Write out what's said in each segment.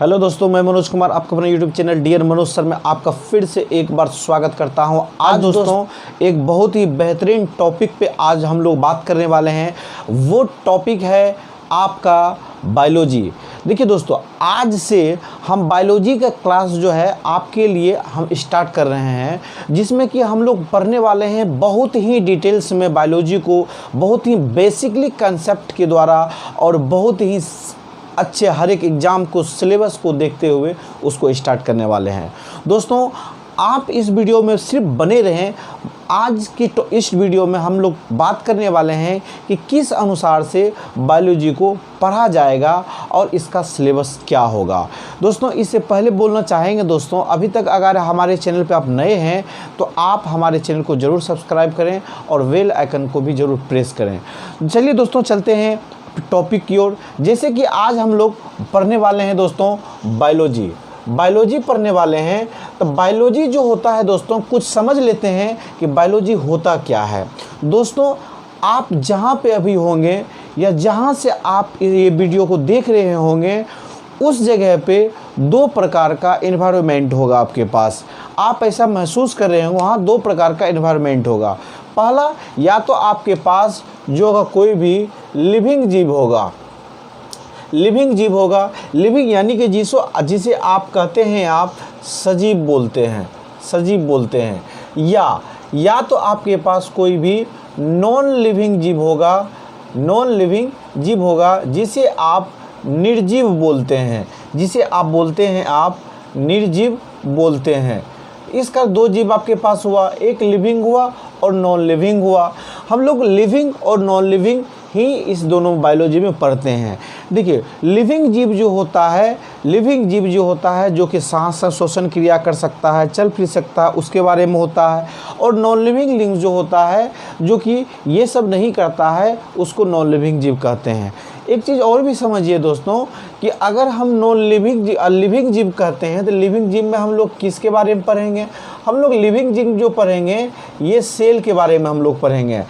Hello दोस्तों, मैं मनोज कुमार आपका अपने YouTube channel dear Manoj sir में आपका फिर से एक बार स्वागत करता हूं। आज दोस्तों एक बहुत ही बेहतरीन टॉपिक पे आज हम लोग बात करने वाले हैं। वो टॉपिक है आपका बायोलॉजी। देखिए दोस्तों, आज से हम बायोलॉजी का क्लास जो है आपके लिए हम स्टार्ट कर रहे हैं, जिसमें कि हम लोग पढ़ने वाले हैं बहुत ही डिटेल्स में बायोलॉजी को, बहुत ही बेसिकली कंसेप्ट के द्वारा और बहुत ही अच्छे हर एक एग्ज़ाम को सिलेबस को देखते हुए उसको स्टार्ट करने वाले हैं। दोस्तों, आप इस वीडियो में सिर्फ बने रहें। आज की इस वीडियो में हम लोग बात करने वाले हैं कि किस अनुसार से बायोलॉजी को पढ़ा जाएगा और इसका सिलेबस क्या होगा। दोस्तों, इससे पहले बोलना चाहेंगे दोस्तों, अभी तक अगर हमारे चैनल पे आप नए हैं तो आप हमारे चैनल को ज़रूर सब्सक्राइब करें और बेल आइकन को भी ज़रूर प्रेस करें। चलिए दोस्तों, चलते हैं टॉपिक की ओर। जैसे कि आज हम लोग पढ़ने वाले हैं दोस्तों बायोलॉजी पढ़ने वाले हैं। तो बायोलॉजी जो होता है दोस्तों, कुछ समझ लेते हैं कि बायोलॉजी होता क्या है। दोस्तों, आप जहाँ पे अभी होंगे या जहाँ से आप ये वीडियो को देख रहे होंगे, उस जगह पे दो प्रकार का एनवायरनमेंट होगा आपके पास। आप ऐसा महसूस कर रहे हैं, वहाँ दो प्रकार का एनवायरनमेंट होगा। पहला, या तो आपके पास जो होगा कोई भी लिविंग जीव होगा। लिविंग यानी कि जिसे आप कहते हैं, आप सजीव बोलते हैं। या तो आपके पास कोई भी नॉन लिविंग जीव होगा जिसे आप निर्जीव बोलते हैं। इसका दो जीव आपके पास हुआ, एक लिविंग हुआ और नॉन लिविंग हुआ। हम लोग लिविंग और नॉन लिविंग ही इस दोनों बायोलॉजी में पढ़ते हैं। देखिए, लिविंग जीव जो होता है जो कि सांस श्वसन क्रिया कर सकता है, चल फिर सकता है, उसके बारे में होता है। और नॉन लिविंग लिंग जो होता है, जो कि ये सब नहीं करता है, उसको नॉन लिविंग जीव कहते हैं। एक चीज़ और भी समझिए दोस्तों कि अगर हम लिविंग जीव कहते हैं तो लिविंग जीव में हम लोग किसके बारे में पढ़ेंगे? हम लोग लिविंग जीव जो पढ़ेंगे, ये सेल के बारे में हम लोग पढ़ेंगे।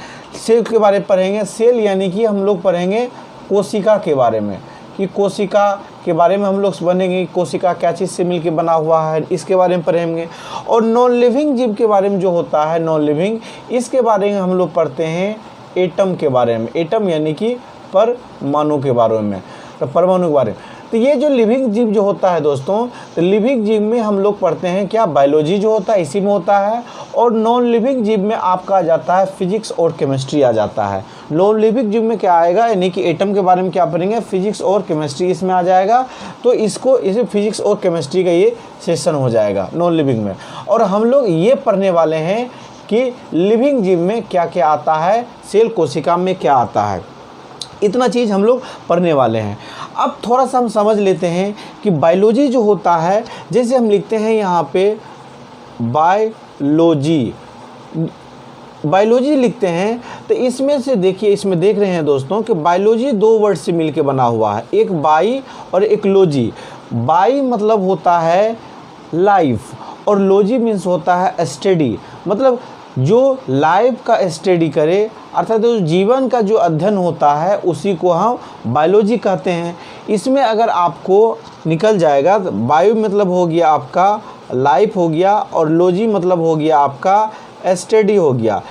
सेल यानी कि हम लोग पढ़ेंगे कोशिका के बारे में, कि कोशिका के बारे में हम लोग बनेंगे। कोशिका क्या चीज़ से मिलकर बना हुआ है, इसके बारे में पढ़ेंगे। और नॉन लिविंग जीव के बारे में जो होता है नॉन लिविंग, इसके बारे में हम लोग पढ़ते हैं एटम के बारे में। एटम यानी कि परमाणु के बारे में, तो परमाणु के बारे में। तो ये जो लिविंग जीव जो होता है दोस्तों, तो लिविंग जीव में हम लोग पढ़ते हैं क्या, बायोलॉजी जो होता है इसी में होता है। और नॉन लिविंग जीव में आपका आ जाता है फिजिक्स और केमिस्ट्री आ जाता है। नॉन लिविंग जीव में क्या आएगा, यानी कि एटम के बारे में क्या पढ़ेंगे, फिजिक्स और केमिस्ट्री इसमें आ जाएगा। तो इसे फिजिक्स और केमिस्ट्री का ये सेशन हो जाएगा नॉन लिविंग में। और हम लोग ये पढ़ने वाले हैं कि लिविंग जीव में क्या क्या आता है, सेल कोशिका में क्या आता है। इतना चीज़ हम लोग पढ़ने वाले हैं। अब थोड़ा सा हम समझ लेते हैं कि बायोलॉजी जो होता है, जैसे हम लिखते हैं यहाँ पे बायोलॉजी लिखते हैं, तो इसमें से देखिए, इसमें देख रहे हैं दोस्तों कि बायोलॉजी दो वर्ड से मिलके बना हुआ है, एक बाई और एक लॉजी। बाई मतलब होता है लाइफ और लॉजी मीन्स होता है स्टडी। मतलब जो लाइफ का स्टडी करे, अर्थात जो जीवन का जो अध्ययन होता है, उसी को हम बायोलॉजी कहते हैं। इसमें अगर आपको निकल जाएगा तो बायो मतलब हो गया आपका लाइफ हो गया, और लॉजी मतलब हो गया आपका स्टडी हो गया।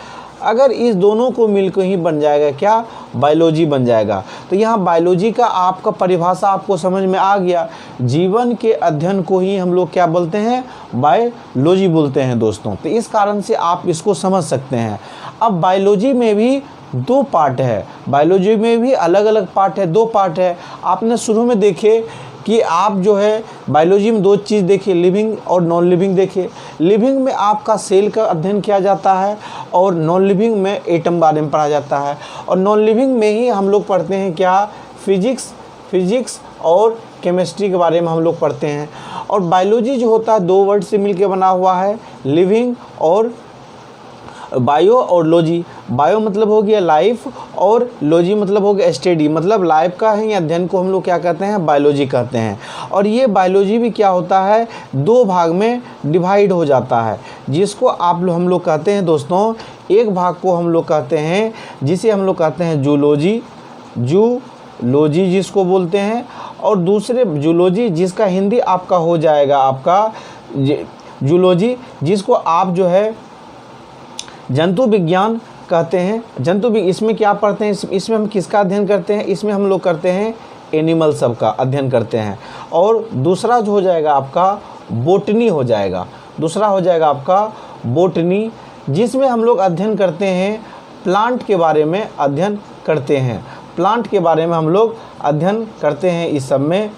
अगर इस दोनों को मिलकर ही बन जाएगा क्या, बायोलॉजी बन जाएगा। तो यहाँ बायोलॉजी का आपका परिभाषा आपको समझ में आ गया। जीवन के अध्ययन को ही हम लोग क्या बोलते हैं, बायोलॉजी बोलते हैं दोस्तों। तो इस कारण से आप इसको समझ सकते हैं। अब बायोलॉजी में भी दो पार्ट है, बायोलॉजी में भी अलग अलग पार्ट है, दो पार्ट है। आपने शुरू में देखे कि आप जो है बायोलॉजी में दो चीज़ देखिए, लिविंग और नॉन लिविंग देखिए। लिविंग में आपका सेल का अध्ययन किया जाता है और नॉन लिविंग में एटम बारे में पढ़ा जाता है। और नॉन लिविंग में ही हम लोग पढ़ते हैं क्या, फिजिक्स और केमिस्ट्री के बारे में हम लोग पढ़ते हैं। और बायोलॉजी जो होता है दो वर्ड से मिलकर बना हुआ है, लिविंग और बायो और लॉजी। बायो मतलब हो गया लाइफ और लॉजी मतलब हो गया स्टडी, मतलब लाइफ का ही अध्ययन को हम लोग क्या कहते हैं, बायोलॉजी कहते हैं। और ये बायोलॉजी भी क्या होता है, दो भाग में डिवाइड हो जाता है, जिसको हम लोग कहते हैं दोस्तों, एक भाग को हम लोग कहते हैं जिसे हम लोग कहते हैं जूलॉजी, लॉजी जिसको बोलते हैं, और दूसरे जूलॉजी जिसका हिंदी आपका हो जाएगा आपका जूलॉजी, जिसको आप जो है जंतु विज्ञान कहते हैं। इसमें क्या पढ़ते हैं, इसमें हम किसका अध्ययन करते हैं, इसमें हम लोग करते हैं एनिमल सब का अध्ययन करते हैं। और दूसरा जो हो जाएगा आपका बोटनी हो जाएगा, दूसरा हो जाएगा आपका बोटनी, जिसमें हम लोग अध्ययन करते हैं प्लांट के बारे में अध्ययन करते हैं, प्लांट के बारे में हम लोग अध्ययन करते हैं इस सब में।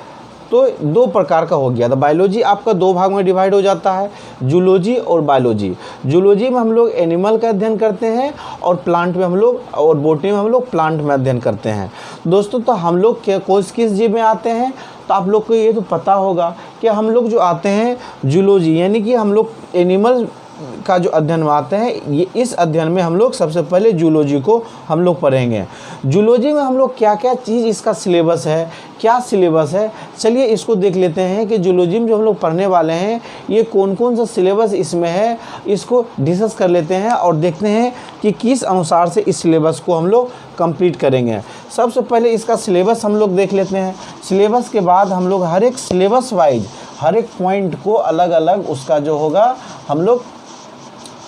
तो दो प्रकार का हो गया। तो बायोलॉजी आपका दो भाग में डिवाइड हो जाता है, जूलॉजी और बायोलॉजी। जूलॉजी में हम लोग एनिमल का अध्ययन करते हैं और प्लांट में हम लोग, और बोटनी में हम लोग प्लांट में अध्ययन करते हैं। दोस्तों तो हम लोग किस जीव में आते हैं, तो आप लोग को ये तो पता होगा कि हम लोग जो आते हैं जूलॉजी, यानी कि हम लोग एनिमल का जो अध्ययन में आते हैं, ये इस अध्ययन में हम लोग सबसे पहले जूलॉजी को हम लोग पढ़ेंगे। जूलॉजी में हम लोग क्या क्या चीज़, इसका सिलेबस है, क्या सिलेबस है, चलिए इसको देख लेते हैं कि जूलॉजी में जो हम लोग पढ़ने वाले हैं ये कौन कौन सा सिलेबस इसमें है, इसको डिस्कस कर लेते हैं और देखते हैं कि किस अनुसार से इस सिलेबस को हम लोग कंप्लीट करेंगे। सबसे पहले इसका सिलेबस हम लोग देख लेते हैं। सिलेबस के बाद हम लोग हर एक सिलेबस वाइज हर एक पॉइंट को अलग अलग उसका जो होगा हम लोग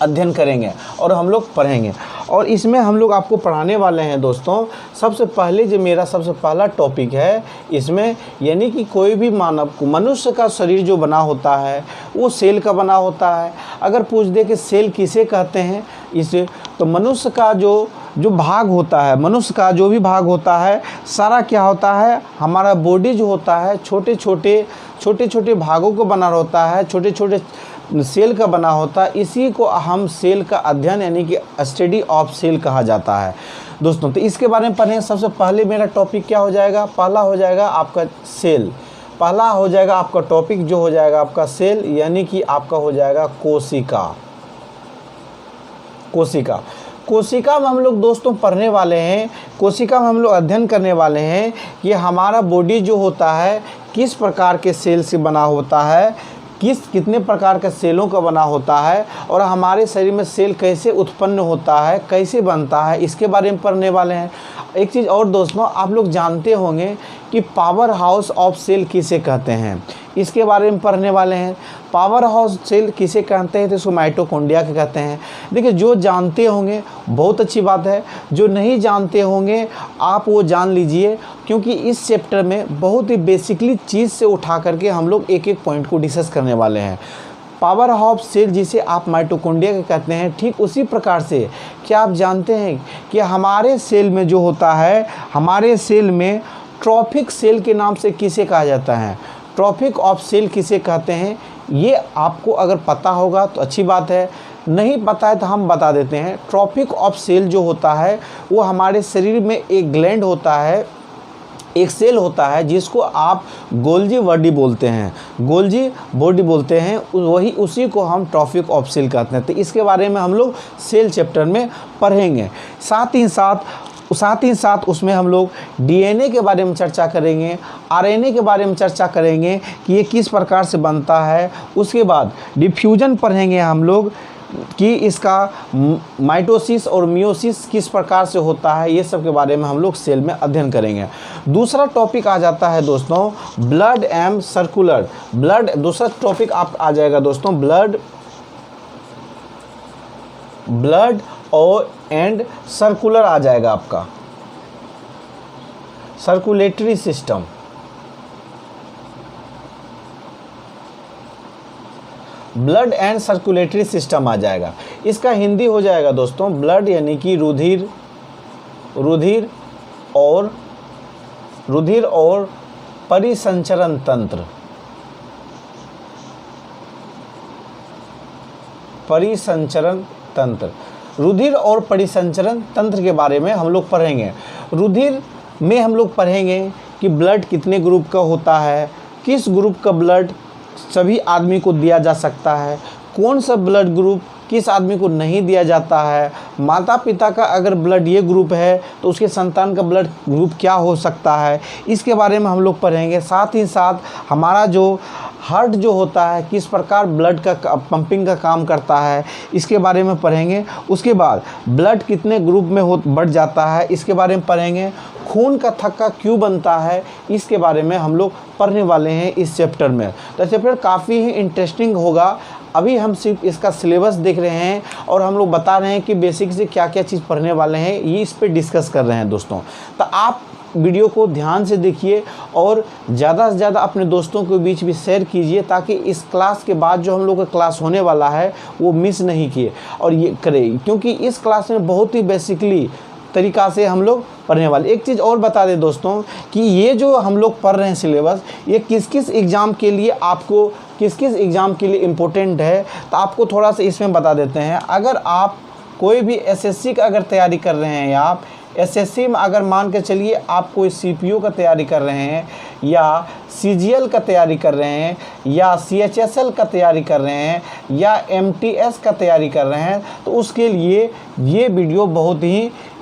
अध्ययन करेंगे और हम लोग पढ़ेंगे। और इसमें हम लोग आपको पढ़ाने वाले हैं दोस्तों, सबसे पहले जो मेरा सबसे पहला टॉपिक है इसमें, यानी कि कोई भी मानव को, मनुष्य का शरीर जो बना होता है वो सेल का बना होता है। अगर पूछ दे कि सेल किसे कहते हैं इसे, तो मनुष्य का जो भाग होता है, मनुष्य का जो भी भाग होता है सारा क्या होता है, हमारा बॉडी जो होता है छोटे छोटे भागों को बना होता है, छोटे छोटे सेल का बना होता है। इसी को हम सेल का अध्ययन यानी कि स्टडी ऑफ सेल कहा जाता है दोस्तों। तो इसके बारे में पढ़ें। सबसे पहले मेरा टॉपिक क्या हो जाएगा, पहला हो जाएगा आपका सेल, पहला हो जाएगा आपका टॉपिक जो हो जाएगा आपका सेल, यानी कि आपका हो जाएगा कोशिका। कोशिका में हम लोग दोस्तों पढ़ने वाले हैं, कोशिका में हम लोग अध्ययन करने वाले हैं कि हमारा बॉडी जो होता है किस प्रकार के सेल से बना होता है, कितने प्रकार के सेलों का बना होता है, और हमारे शरीर में सेल कैसे उत्पन्न होता है, कैसे बनता है, इसके बारे में पढ़ने वाले हैं। एक चीज़ और दोस्तों, आप लोग जानते होंगे कि पावर हाउस ऑफ सेल किसे कहते हैं, इसके बारे में पढ़ने वाले हैं। पावर हाउस सेल किसे कहते हैं, तो इसको माइटोकॉन्ड्रिया के कहते हैं। देखिए जो जानते होंगे बहुत अच्छी बात है, जो नहीं जानते होंगे आप वो जान लीजिए, क्योंकि इस चैप्टर में बहुत ही बेसिकली चीज़ से उठा करके हम लोग एक एक पॉइंट को डिस्कस करने वाले हैं। पावर हाउस सेल जिसे आप माइटोकॉन्ड्रिया के कहते हैं, ठीक उसी प्रकार से क्या आप जानते हैं कि हमारे सेल में जो होता है, हमारे सेल में ट्रॉफिक सेल के नाम से किसे कहा जाता है, ट्रॉफिक ऑफ सेल किसे कहते हैं, ये आपको अगर पता होगा तो अच्छी बात है, नहीं पता है तो हम बता देते हैं। ट्रॉफिक ऑफ सेल जो होता है वो हमारे शरीर में एक ग्लैंड होता है, एक सेल होता है जिसको आप गोल्जी बॉडी बोलते हैं, गोल्जी बॉडी बोलते हैं, वही उसी को हम ट्रॉफिक ऑफ सेल कहते हैं। तो इसके बारे में हम लोग सेल चैप्टर में पढ़ेंगे। साथ ही साथ उसमें हम लोग डीएनए के बारे में चर्चा करेंगे, आरएनए के बारे में चर्चा करेंगे कि ये किस प्रकार से बनता है। उसके बाद डिफ्यूजन पढ़ेंगे हम लोग कि इसका माइटोसिस और मियोसिस किस प्रकार से होता है, ये सब के बारे में हम लोग सेल में अध्ययन करेंगे। दूसरा टॉपिक आ जाता है दोस्तों ब्लड एंड सर्कुलर ब्लड। दूसरा टॉपिक आप आ जाएगा दोस्तों ब्लड और एंड सर्कुलर आ जाएगा आपका circulatory system. Blood and circulatory system आ जाएगा। इसका हिंदी हो जाएगा दोस्तों ब्लड यानी कि रुधिर और परिसंचरण तंत्र। रुधिर और परिसंचरण तंत्र के बारे में हम लोग पढ़ेंगे। रुधिर में हम लोग पढ़ेंगे कि ब्लड कितने ग्रुप का होता है, किस ग्रुप का ब्लड सभी आदमी को दिया जा सकता है, कौन सा ब्लड ग्रुप किस आदमी को नहीं दिया जाता है, माता पिता का अगर ब्लड ये ग्रुप है तो उसके संतान का ब्लड ग्रुप क्या हो सकता है, इसके बारे में हम लोग पढ़ेंगे। साथ ही साथ हमारा जो हार्ट जो होता है किस प्रकार ब्लड का पंपिंग का काम करता है, इसके बारे में पढ़ेंगे। उसके बाद ब्लड कितने ग्रुप में बढ़ जाता है, इसके बारे में पढ़ेंगे। खून का थक्का क्यों बनता है, इसके बारे में हम लोग पढ़ने वाले हैं इस चैप्टर में। तो चैप्टर काफ़ी ही इंटरेस्टिंग होगा। अभी हम सिर्फ इसका सिलेबस देख रहे हैं और हम लोग बता रहे हैं कि बेसिक से क्या क्या चीज़ पढ़ने वाले हैं, ये इस पे डिस्कस कर रहे हैं दोस्तों। तो आप वीडियो को ध्यान से देखिए और ज़्यादा से ज़्यादा अपने दोस्तों के बीच भी शेयर कीजिए, ताकि इस क्लास के बाद जो हम लोग का क्लास होने वाला है वो मिस नहीं किए और ये करें, क्योंकि इस क्लास में बहुत ही बेसिकली तरीक़ा से हम लोग पढ़ने वाले। एक चीज़ और बता दें दोस्तों कि ये जो हम लोग पढ़ रहे हैं सिलेबस, ये किस किस एग्ज़ाम के लिए आपको किस किस एग्ज़ाम के लिए इम्पोर्टेंट है, तो आपको थोड़ा सा इसमें बता देते हैं। अगर आप कोई भी एसएससी का अगर तैयारी कर रहे हैं, या आप एसएससी में अगर मान के चलिए आप कोई सीपीओ का तैयारी कर रहे हैं, या सीजीएल का तैयारी कर रहे हैं, या सीएचएसएल का तैयारी कर रहे हैं, या एमटीएस का तैयारी कर रहे हैं, तो उसके लिए ये वीडियो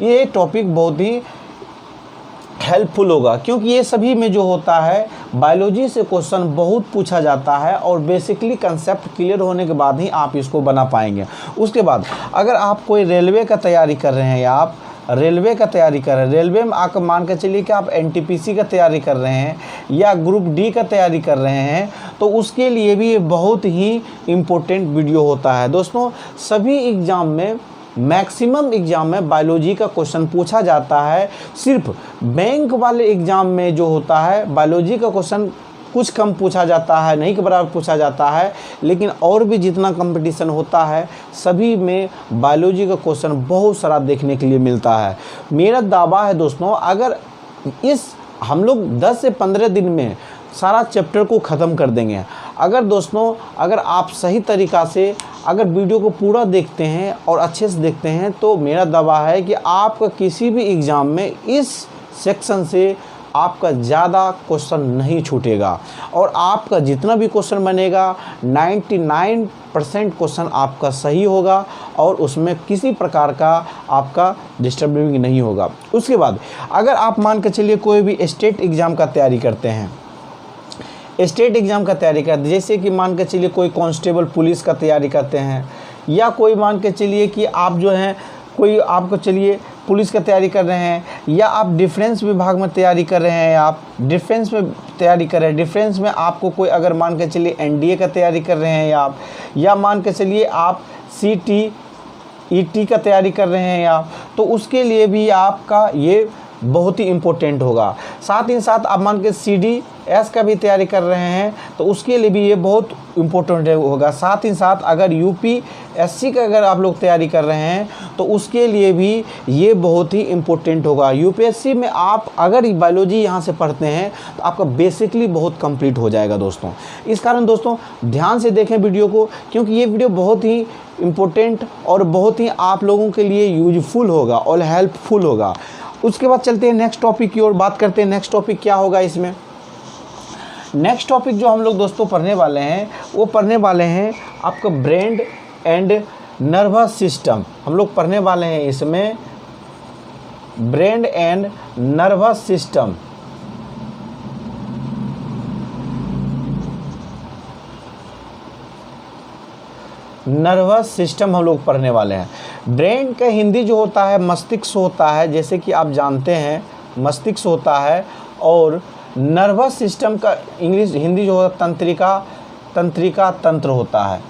ये टॉपिक बहुत ही हेल्पफुल होगा, क्योंकि ये सभी में जो होता है बायोलॉजी से क्वेश्चन बहुत पूछा जाता है और बेसिकली कंसेप्ट क्लियर होने के बाद ही आप इसको बना पाएंगे। उसके बाद अगर आप कोई रेलवे का तैयारी कर रहे हैं, या आप रेलवे का तैयारी कर रहे हैं, रेलवे में आकर मान के चलिए कि आप एनटीपीसी का तैयारी कर रहे हैं या ग्रुप डी का तैयारी कर रहे हैं, तो उसके लिए भी ये बहुत ही इम्पोर्टेंट वीडियो होता है दोस्तों। सभी एग्ज़ाम में मैक्सिमम एग्ज़ाम में बायोलॉजी का क्वेश्चन पूछा जाता है। सिर्फ बैंक वाले एग्ज़ाम में जो होता है बायोलॉजी का क्वेश्चन कुछ कम पूछा जाता है, नहीं के बराबर पूछा जाता है, लेकिन और भी जितना कंपटीशन होता है सभी में बायोलॉजी का क्वेश्चन बहुत सारा देखने के लिए मिलता है। मेरा दावा है दोस्तों, अगर हम लोग 10 से 15 दिन में सारा चैप्टर को ख़त्म कर देंगे। अगर आप सही तरीक़ा से अगर वीडियो को पूरा देखते हैं और अच्छे से देखते हैं, तो मेरा दावा है कि आपका किसी भी एग्ज़ाम में इस सेक्शन से आपका ज़्यादा क्वेश्चन नहीं छूटेगा, और आपका जितना भी क्वेश्चन बनेगा 99% क्वेश्चन आपका सही होगा और उसमें किसी प्रकार का आपका डिस्टर्बिंग नहीं होगा। उसके बाद अगर आप मान के चलिए कोई भी स्टेट एग्ज़ाम का तैयारी करते हैं, जैसे कि मान के चलिए कोई कांस्टेबल पुलिस का तैयारी करते हैं, या कोई मान के चलिए कि आप जो हैं कोई आपको चलिए पुलिस का तैयारी कर रहे हैं, या आप डिफेंस विभाग में तैयारी कर रहे हैं, आप डिफेंस में तैयारी कर रहे हैं, डिफेंस में आपको कोई अगर मान के चलिए एनडीए का तैयारी कर रहे हैं, या मान के चलिए आप सीटीईटी का तैयारी कर रहे हैं, तो उसके लिए भी आपका ये बहुत ही इम्पोर्टेंट होगा। साथ ही साथ आप मान के सीडीएस का भी तैयारी कर रहे हैं, तो उसके लिए भी ये बहुत इम्पोर्टेंट होगा। साथ ही साथ अगर यूपीएससी का अगर आप लोग तैयारी कर रहे हैं, तो उसके लिए भी ये बहुत ही इम्पोर्टेंट होगा। यूपीएससी में आप अगर बायोलॉजी यहाँ से पढ़ते हैं तो आपका बेसिकली बहुत कंप्लीट हो जाएगा दोस्तों। इस कारण दोस्तों ध्यान से देखें वीडियो को, क्योंकि ये वीडियो बहुत ही इम्पोर्टेंट और बहुत ही आप लोगों के लिए यूजफुल होगा और हेल्पफुल होगा। उसके बाद चलते हैं नेक्स्ट टॉपिक की ओर, बात करते हैं नेक्स्ट टॉपिक क्या होगा इसमें। नेक्स्ट टॉपिक जो हम लोग दोस्तों पढ़ने वाले हैं वो पढ़ने वाले हैं आपका ब्रेन एंड नर्वस सिस्टम। हम लोग पढ़ने वाले हैं इसमें brain and nervous system. Nervous system हम लोग पढ़ने वाले हैं। ब्रेन का हिंदी जो होता है मस्तिष्क होता है, जैसे कि आप जानते हैं मस्तिष्क होता है, और नर्वस सिस्टम का हिंदी जो होता है तंत्रिका तंत्र होता है,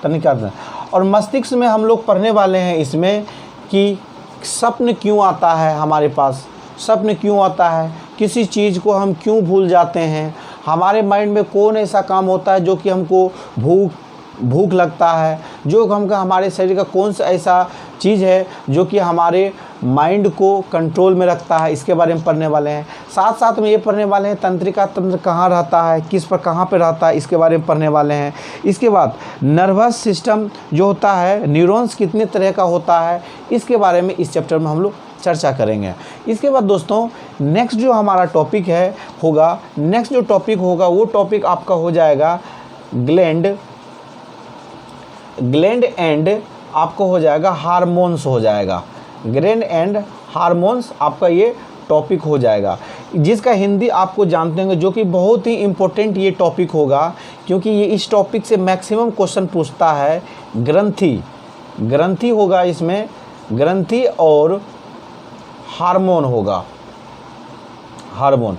तंत्रिका तंत्र। और मस्तिष्क में हम लोग पढ़ने वाले हैं इसमें कि स्वप्न क्यों आता है, हमारे पास स्वप्न क्यों आता है, किसी चीज़ को हम क्यों भूल जाते हैं, हमारे माइंड में कौन ऐसा काम होता है जो कि हमको भूख लगता है, जो हमारे शरीर का कौन सा ऐसा चीज़ है जो कि हमारे माइंड को कंट्रोल में रखता है, इसके बारे में पढ़ने वाले हैं। साथ साथ में ये पढ़ने वाले हैं तंत्रिका तंत्र कहाँ रहता है, कहाँ पे रहता है, इसके बारे में पढ़ने वाले हैं। इसके बाद नर्वस सिस्टम जो होता है, न्यूरॉन्स कितने तरह का होता है, इसके बारे में इस चैप्टर में हम लोग चर्चा करेंगे। इसके बाद दोस्तों नेक्स्ट जो हमारा टॉपिक होगा वो टॉपिक आपका हो जाएगा ग्लैंड एंड आपको हो जाएगा हार्मोन्स हो जाएगा। ग्लैंड एंड हार्मोन्स आपका ये टॉपिक हो जाएगा, जिसका हिंदी आपको जानते होंगे, जो कि बहुत ही इम्पोर्टेंट ये टॉपिक होगा क्योंकि ये इस टॉपिक से मैक्सिमम क्वेश्चन पूछता है। ग्रंथि होगा इसमें, ग्रंथि और हार्मोन होगा, हार्मोन।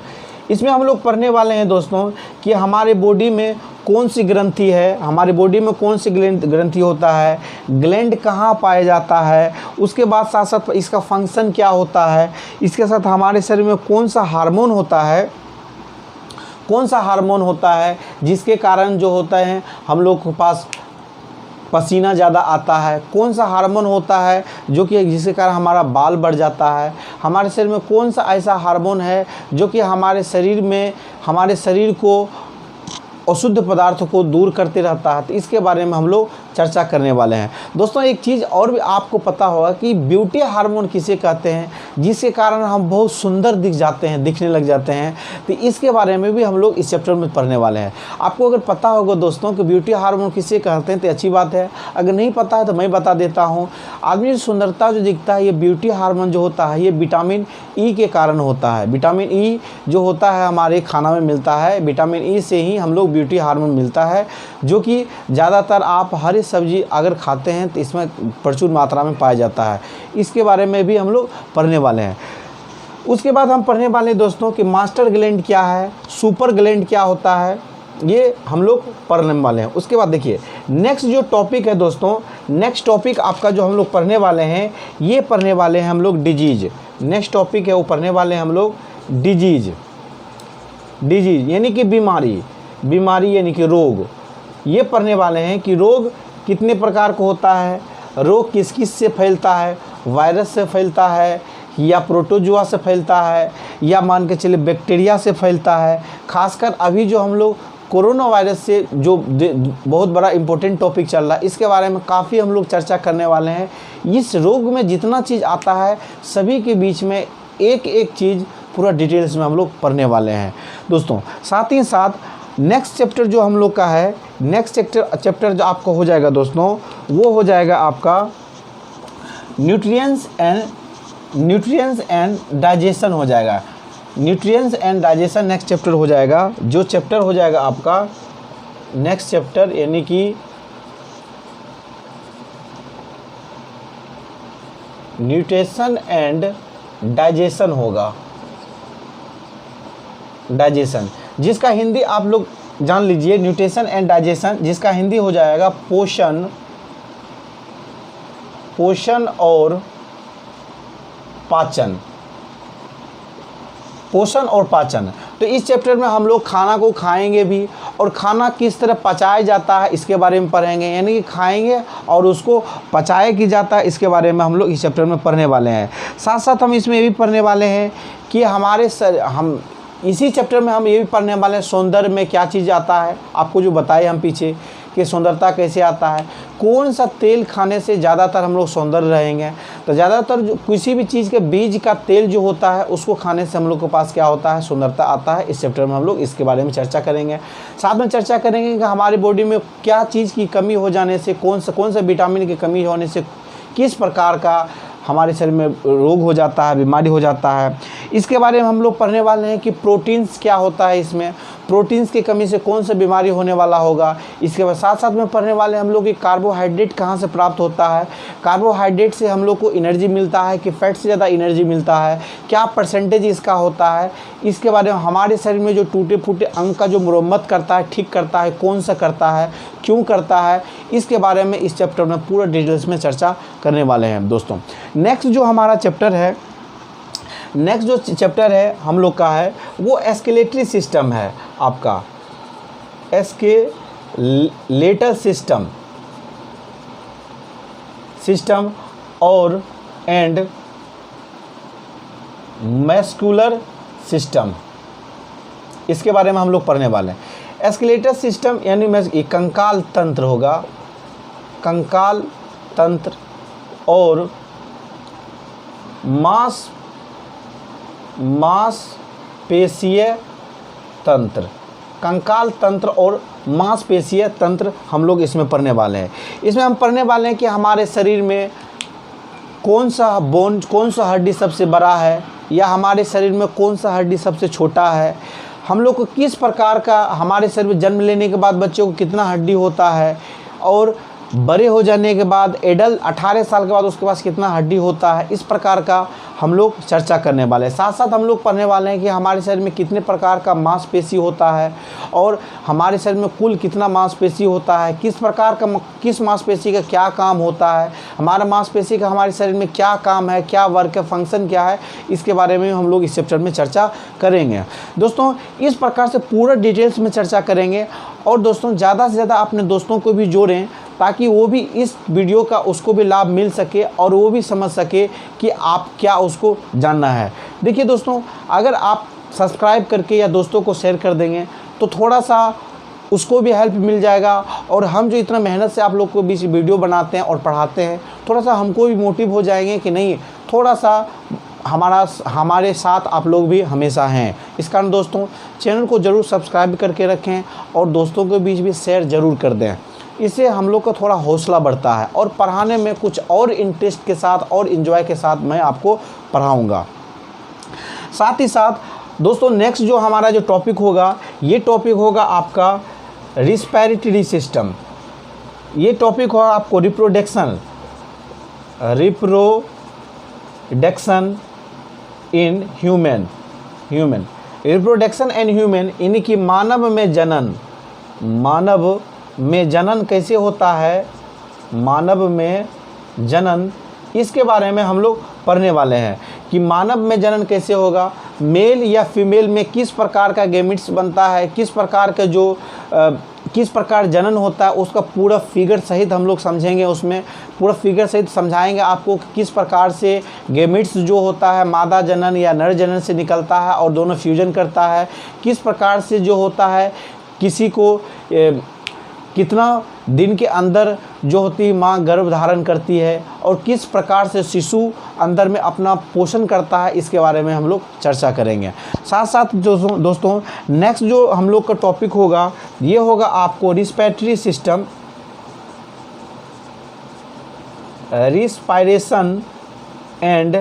इसमें हम लोग पढ़ने वाले हैं दोस्तों कि हमारे बॉडी में कौन सी ग्रंथि है, हमारे बॉडी में कौन सी ग्रंथि होता है, ग्लैंड कहाँ पाया जाता है, उसके बाद साथ साथ इसका फंक्शन क्या होता है, इसके साथ हमारे शरीर में कौन सा हार्मोन होता है जिसके कारण जो होता है हम लोग के पास पसीना ज़्यादा आता है, कौन सा हार्मोन होता है जो कि जिसके कारण हमारा बाल बढ़ जाता है, हमारे शरीर में कौन सा ऐसा हार्मोन है जो कि हमारे शरीर को अशुद्ध पदार्थों को दूर करते रहता है। तो इसके बारे में हम लोग चर्चा करने वाले हैं दोस्तों। एक चीज़ और भी आपको पता होगा कि ब्यूटी हार्मोन किसे कहते हैं, जिसके कारण हम बहुत सुंदर दिखने लग जाते हैं। तो इसके बारे में भी हम लोग इस चैप्टर में पढ़ने वाले हैं। आपको अगर पता होगा दोस्तों कि ब्यूटी हार्मोन किसे कहते हैं तो अच्छी बात है, अगर नहीं पता है तो मैं बता देता हूँ। आदमी की सुंदरता जो दिखता है, ये ब्यूटी हार्मोन जो होता है ये विटामिन ई के कारण होता है। विटामिन ई जो होता है हमारे खाना में मिलता है, विटामिन ई से ही हम लोग ब्यूटी हार्मोन मिलता है, जो कि ज़्यादातर आप हरी सब्जी अगर खाते हैं तो इसमें प्रचुर मात्रा में पाया जाता है। इसके बारे में भी हम लोग पढ़ने वाले हैं। उसके बाद हम पढ़ने वाले हैं दोस्तों कि मास्टर ग्लैंड क्या है, सुपर ग्लैंड क्या होता है, ये हम लोग पढ़ने वाले हैं। उसके बाद देखिए नेक्स्ट जो टॉपिक है दोस्तों, नेक्स्ट टॉपिक आपका जो हम लोग पढ़ने वाले हैं, ये पढ़ने वाले हैं हम लोग डिजीज। नेक्स्ट टॉपिक है वो पढ़ने वाले हैं हम लोग डिजीज यानी कि बीमारी यानी कि रोग। ये पढ़ने वाले हैं कि रोग कितने प्रकार का होता है, रोग किस किस से फैलता है, वायरस से फैलता है या प्रोटोजुआ से फैलता है या मान के चलिए बैक्टीरिया से फैलता है। खासकर अभी जो हम लोग कोरोना वायरस से जो बहुत बड़ा इम्पोर्टेंट टॉपिक चल रहा है, इसके बारे में काफ़ी हम लोग चर्चा करने वाले हैं। इस रोग में जितना चीज़ आता है सभी के बीच में एक एक चीज़ पूरा डिटेल्स में हम लोग पढ़ने वाले हैं दोस्तों। साथ ही साथ नेक्स्ट चैप्टर जो हम लोग का है, नेक्स्ट चैप्टर जो आपको हो जाएगा दोस्तों, वो हो जाएगा आपका न्यूट्रिएंट्स एंड डाइजेशन हो जाएगा। Nutrients and digestion next chapter हो जाएगा। जो चैप्टर हो जाएगा आपका नेक्स्ट चैप्टर यानी कि न्यूट्रिशन एंड डाइजेशन होगा, डाइजेशन, जिसका हिंदी आप लोग जान लीजिए, न्यूट्रिशन एंड डाइजेशन, जिसका हिंदी हो जाएगा पोषण और पाचन। पोषण और पाचन। तो इस चैप्टर में हम लोग खाना को खाएंगे भी और खाना किस तरह पचाया जाता है इसके बारे में पढ़ेंगे, यानी कि खाएंगे और उसको पचाया की जाता है, इसके बारे में हम लोग इस चैप्टर में पढ़ने वाले हैं। साथ साथ हम इसमें ये भी पढ़ने वाले हैं कि हम इसी चैप्टर में हम ये भी पढ़ने वाले हैं सौंदर्य में क्या चीज़ आता है। आपको जो बताए हम पीछे कि सुंदरता कैसे आता है, कौन सा तेल खाने से ज़्यादातर हम लोग सुंदर रहेंगे। तो ज़्यादातर जो किसी भी चीज़ के बीज का तेल जो होता है उसको खाने से हम लोग के पास क्या होता है, सुंदरता आता है। इस चैप्टर में हम लोग इसके बारे में चर्चा करेंगे। साथ में चर्चा करेंगे कि हमारी बॉडी में क्या चीज़ की कमी हो जाने से, कौन सा विटामिन की कमी होने से किस प्रकार का हमारे शरीर में रोग हो जाता है, बीमारी हो जाता है। इसके बारे में हम लोग पढ़ने वाले हैं कि प्रोटीन्स क्या होता है, इसमें प्रोटीन्स की कमी से कौन सा बीमारी होने वाला होगा। इसके बाद साथ साथ में पढ़ने वाले हम लोग कि कार्बोहाइड्रेट कहाँ से प्राप्त होता है, कार्बोहाइड्रेट से हम लोग को एनर्जी मिलता है कि फैट से ज़्यादा एनर्जी मिलता है, क्या परसेंटेज इसका होता है। इसके बारे में हमारे शरीर में जो टूटे फूटे अंग का जो मरम्मत करता है, ठीक करता है, कौन सा करता है, क्यों करता है, इसके बारे में इस चैप्टर में पूरा डिटेल्स में चर्चा करने वाले हैं दोस्तों। नेक्स्ट जो हमारा चैप्टर है, नेक्स्ट जो चैप्टर है हम लोग का है वो एस्केलेटरी सिस्टम है आपका, एस्केलेटर सिस्टम और एंड मस्कुलर सिस्टम, इसके बारे में हम लोग पढ़ने वाले हैं। एस्केलेटर सिस्टम यानी कंकाल तंत्र होगा, कंकाल तंत्र और मांसपेशीय तंत्र, कंकाल तंत्र और मांसपेशीय तंत्र हम लोग इसमें पढ़ने वाले हैं। इसमें हम पढ़ने वाले हैं कि हमारे शरीर में कौन सा हड्डी सबसे बड़ा है या हमारे शरीर में कौन सा हड्डी सबसे छोटा है, हम लोग को किस प्रकार का हमारे शरीर में जन्म लेने के बाद बच्चों को कितना हड्डी होता है, और बड़े हो जाने के बाद एडल्ट 18 साल के बाद उसके पास कितना हड्डी होता है, इस प्रकार का हम लोग चर्चा करने वाले हैं। साथ साथ हम लोग पढ़ने वाले हैं कि हमारे शरीर में कितने प्रकार का मांसपेशी होता है, और हमारे शरीर में कुल कितना मांसपेशी होता है, किस प्रकार का किस मांसपेशी का क्या काम होता है, हमारा मांसपेशी का हमारे शरीर में क्या काम है, क्या वर्क है, फंक्शन क्या है, इसके बारे में हम लोग इस चैप्टर में चर्चा करेंगे। दोस्तों इस प्रकार से पूरा डिटेल्स में चर्चा करेंगे। और दोस्तों ज़्यादा से ज़्यादा अपने दोस्तों को भी जोड़ें ताकि वो भी इस वीडियो का उसको भी लाभ मिल सके और वो भी समझ सके कि आप क्या उसको जानना है। देखिए दोस्तों, अगर आप सब्सक्राइब करके या दोस्तों को शेयर कर देंगे तो थोड़ा सा उसको भी हेल्प मिल जाएगा, और हम जो इतना मेहनत से आप लोग को बीच वीडियो बनाते हैं और पढ़ाते हैं, थोड़ा सा हमको भी मोटिव हो जाएंगे कि नहीं, थोड़ा सा हमारे साथ आप लोग भी हमेशा हैं। इस कारण दोस्तों चैनल को ज़रूर सब्सक्राइब करके रखें और दोस्तों के बीच भी शेयर ज़रूर कर दें। इससे हम लोग का थोड़ा हौसला बढ़ता है और पढ़ाने में कुछ और इंटरेस्ट के साथ और इन्जॉय के साथ मैं आपको पढ़ाऊँगा। साथ ही साथ दोस्तों नेक्स्ट जो हमारा जो टॉपिक होगा, ये टॉपिक होगा आपका रिस्पिरेटरी सिस्टम। ये टॉपिक होगा आपको reproduction in human reproduction and human, यानी कि मानव में जनन कैसे होता है, मानव में जनन, इसके बारे में हम लोग पढ़ने वाले हैं कि मानव में जनन कैसे होगा, मेल या फीमेल में किस प्रकार का गैमेट्स बनता है, किस प्रकार का किस प्रकार जनन होता है, उसका पूरा फिगर सहित हम लोग समझेंगे। उसमें पूरा फिगर सहित समझाएंगे आपको कि किस प्रकार से गैमेट्स जो होता है मादा जनन या नर जनन से निकलता है और दोनों फ्यूजन करता है, किस प्रकार से जो होता है किसी को कितना दिन के अंदर जो होती माँ गर्भ धारण करती है, और किस प्रकार से शिशु अंदर में अपना पोषण करता है, इसके बारे में हम लोग चर्चा करेंगे। साथ साथ दोस्तों नेक्स्ट जो हम लोग का टॉपिक होगा, ये होगा आपको respiratory system, respiration and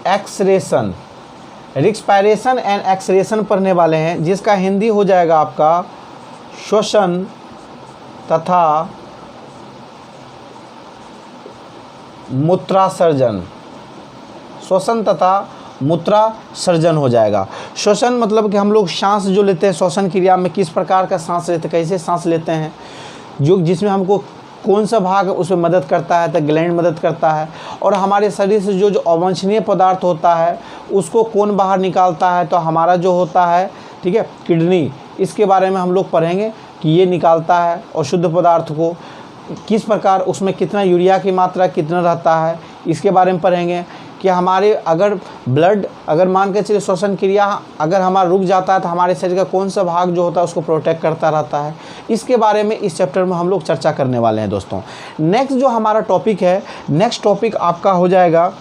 एक्सरेशन। Respiration and एक्सरेशन पढ़ने वाले हैं, जिसका हिंदी हो जाएगा आपका श्वसन तथा मूत्रासर्जन। श्वसन तथा मूत्रासर्जन हो जाएगा। श्वसन मतलब कि हम लोग सांस जो लेते हैं, श्वसन क्रिया में किस प्रकार का सांस लेते हैं, कैसे सांस लेते हैं, जो जिसमें हमको कौन सा भाग उसमें मदद करता है, तो ग्लैंड मदद करता है, और हमारे शरीर से जो अवांछनीय पदार्थ होता है उसको कौन बाहर निकालता है, तो हमारा जो होता है, ठीक है, किडनी। इसके बारे में हम लोग पढ़ेंगे कि ये निकालता है, और शुद्ध पदार्थ को किस प्रकार, उसमें कितना यूरिया की मात्रा कितना रहता है, इसके बारे में पढ़ेंगे कि हमारे अगर ब्लड अगर मान के चलिए श्वसन क्रिया अगर हमारा रुक जाता है तो हमारे शरीर का कौन सा भाग जो होता है उसको प्रोटेक्ट करता रहता है। इसके बारे में इस चैप्टर में हम लोग चर्चा करने वाले हैं दोस्तों। नेक्स्ट जो हमारा टॉपिक है, नेक्स्ट टॉपिक आपका हो जाएगा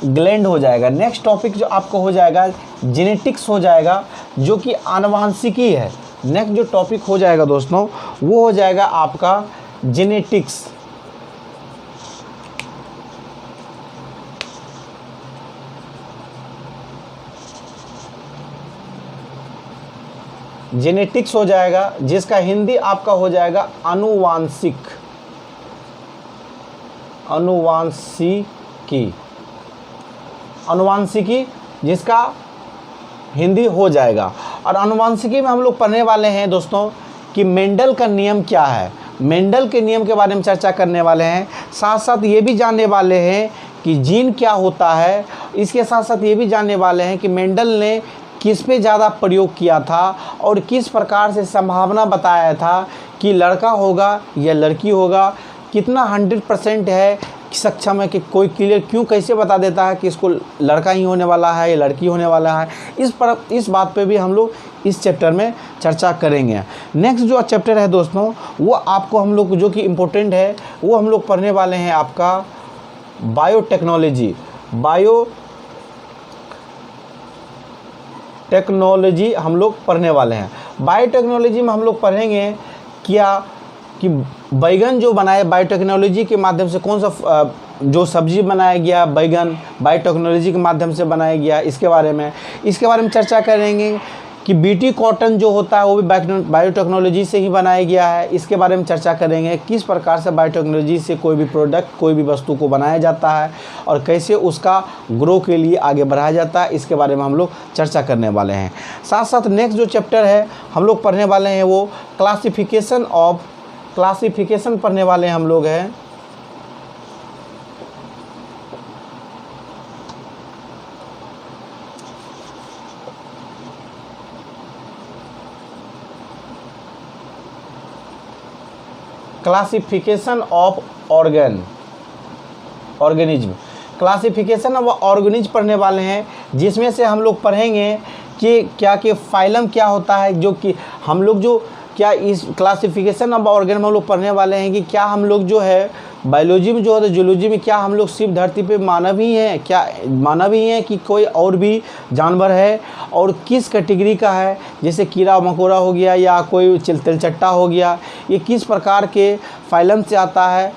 ग्लैंड हो जाएगा। नेक्स्ट टॉपिक जो आपका हो जाएगा जेनेटिक्स हो जाएगा, जो कि आनुवांशिकी है। नेक्स्ट जो टॉपिक हो जाएगा दोस्तों वो हो जाएगा आपका जेनेटिक्स। जेनेटिक्स हो जाएगा, जिसका हिंदी आपका हो जाएगा आनुवांशिक, आनुवांशिकी जिसका हिंदी हो जाएगा। और आनुवांशिकी में हम लोग पढ़ने वाले हैं दोस्तों कि मेंडल का नियम क्या है, मेंडल के नियम के बारे में चर्चा करने वाले हैं। साथ साथ ये भी जानने वाले हैं कि जीन क्या होता है। इसके साथ साथ ये भी जानने वाले हैं कि मेंडल ने किस पे ज़्यादा प्रयोग किया था और किस प्रकार से संभावना बताया था कि लड़का होगा या लड़की होगा, कितना 100% है सक्षम है कि कोई क्लियर क्यों कैसे बता देता है कि इसको लड़का ही होने वाला है या लड़की होने वाला है। इस बात पे भी हम लोग इस चैप्टर में चर्चा करेंगे। नेक्स्ट जो चैप्टर है दोस्तों वो आपको हम लोग जो कि इम्पोर्टेंट है वो हम लोग पढ़ने वाले हैं आपका बायोटेक्नोलॉजी। बायोटेक्नोलॉजी हम लोग पढ़ने वाले हैं। बायोटेक्नोलॉजी में हम लोग पढ़ेंगे क्या कि बैगन जो बनाए बायोटेक्नोलॉजी के माध्यम से कौन सा जो सब्जी बनाया गया बैगन बायोटेक्नोलॉजी के माध्यम से बनाया गया, इसके बारे में चर्चा करेंगे कि बीटी कॉटन जो होता है वो भी बायोटेक्नोलॉजी से ही बनाया गया है। इसके बारे में चर्चा करेंगे किस प्रकार से बायोटेक्नोलॉजी से कोई भी प्रोडक्ट कोई भी वस्तु को बनाया जाता है और कैसे उसका ग्रो के लिए आगे बढ़ाया जाता है, इसके बारे में हम लोग चर्चा करने वाले हैं। साथ साथ नेक्स्ट जो चैप्टर है हम लोग पढ़ने वाले हैं वो क्लासिफिकेशन पढ़ने वाले हैं हम लोग हैं। क्लासिफिकेशन ऑफ ऑर्गेनिज्म पढ़ने वाले हैं, जिसमें से हम लोग पढ़ेंगे कि क्या फाइलम क्या होता है, जो कि हम लोग जो क्या इस क्लासिफिकेशन ऑफ ऑर्गेनिज्म हम लोग पढ़ने वाले हैं कि क्या हम लोग जो है बायोलॉजी में जो है जूलॉजी में क्या हम लोग सिर्फ धरती पे मानव ही हैं कि कोई और भी जानवर है और किस कैटेगरी का है, जैसे कीड़ा मकोड़ा हो गया या कोई तिलचट्टा हो गया, ये किस प्रकार के फाइलम से आता है,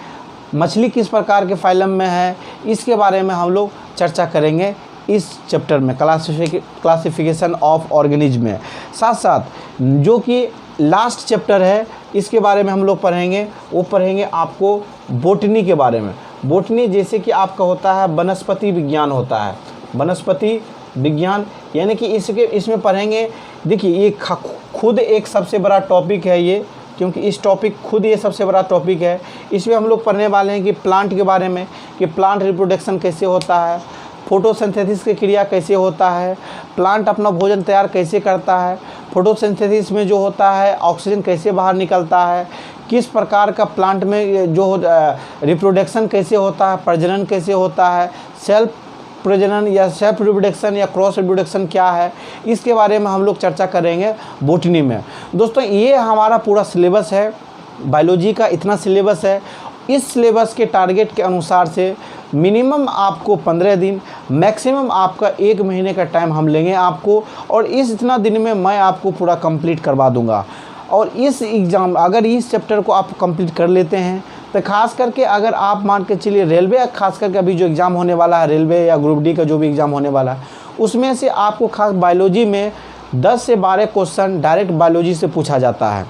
मछली किस प्रकार के फाइलम में है, इसके बारे में हम लोग चर्चा करेंगे इस चैप्टर में क्लासिफिकेशन ऑफ ऑर्गेनिज्म में। साथ साथ जो कि लास्ट चैप्टर है इसके बारे में हम लोग पढ़ेंगे आपको बोटनी के बारे में। बोटनी जैसे कि आपका होता है वनस्पति विज्ञान होता है, वनस्पति विज्ञान यानी कि इसमें पढ़ेंगे। देखिए ये खुद एक सबसे बड़ा टॉपिक है ये, क्योंकि इस टॉपिक खुद ये सबसे बड़ा टॉपिक है। इसमें हम लोग पढ़ने वाले हैं कि प्लांट के बारे में, कि प्लांट रिप्रोडक्शन कैसे होता है, फोटोसिंथेसिस की क्रिया कैसे होता है, प्लांट अपना भोजन तैयार कैसे करता है, फोटोसिंथेसिस में जो होता है ऑक्सीजन कैसे बाहर निकलता है, किस प्रकार का प्लांट में जो रिप्रोडक्शन कैसे होता है, प्रजनन कैसे होता है, सेल्फ प्रजनन या सेल्फ रिप्रोडक्शन या क्रॉस रिप्रोडक्शन क्या है, इसके बारे में हम लोग चर्चा करेंगे बोटनी में। दोस्तों ये हमारा पूरा सिलेबस है, बायोलॉजी का इतना सिलेबस है। इस सिलेबस के टारगेट के अनुसार से मिनिमम आपको 15 दिन, मैक्सिमम आपका 1 महीने का टाइम हम लेंगे आपको, और इतना दिन में मैं आपको पूरा कंप्लीट करवा दूंगा। और इस एग्ज़ाम अगर इस चैप्टर को आप कंप्लीट कर लेते हैं तो खास करके अगर आप मान के चलिए रेलवे, खास करके अभी जो एग्ज़ाम होने वाला है रेलवे या ग्रुप डी का जो भी एग्ज़ाम होने वाला है, उसमें से आपको खास बायोलॉजी में 10 से 12 क्वेश्चन डायरेक्ट बायोलॉजी से पूछा जाता है,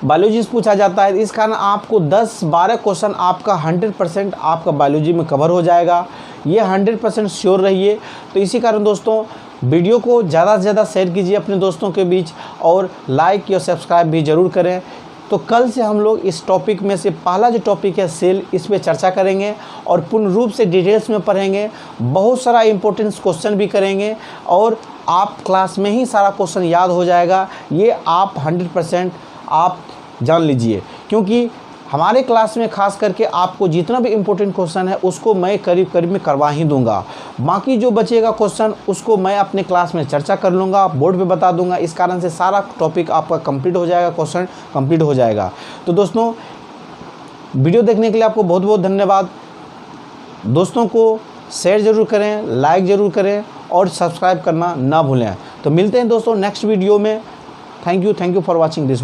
बायोलॉजी से पूछा जाता है। इस कारण आपको 10-12 क्वेश्चन आपका 100% आपका बायोलॉजी में कवर हो जाएगा, ये 100% श्योर रहिए। तो इसी कारण दोस्तों वीडियो को ज़्यादा से ज़्यादा शेयर कीजिए अपने दोस्तों के बीच, और लाइक या सब्सक्राइब भी ज़रूर करें। तो कल से हम लोग इस टॉपिक में से पहला जो टॉपिक है सेल, इस पर चर्चा करेंगे और पूर्ण रूप से डिटेल्स में पढ़ेंगे, बहुत सारा इंपॉर्टेंट क्वेश्चन भी करेंगे और आप क्लास में ही सारा क्वेश्चन याद हो जाएगा, ये आप 100% आप जान लीजिए। क्योंकि हमारे क्लास में खास करके आपको जितना भी इम्पोर्टेंट क्वेश्चन है उसको मैं करीब में करवा ही दूंगा, बाकी जो बचेगा क्वेश्चन उसको मैं अपने क्लास में चर्चा कर लूँगा, बोर्ड पे बता दूंगा। इस कारण से सारा टॉपिक आपका कंप्लीट हो जाएगा, क्वेश्चन कंप्लीट हो जाएगा। तो दोस्तों वीडियो देखने के लिए आपको बहुत बहुत धन्यवाद। दोस्तों को शेयर ज़रूर करें, लाइक ज़रूर करें और सब्सक्राइब करना ना भूलें। तो मिलते हैं दोस्तों नेक्स्ट वीडियो में। Thank you for watching this.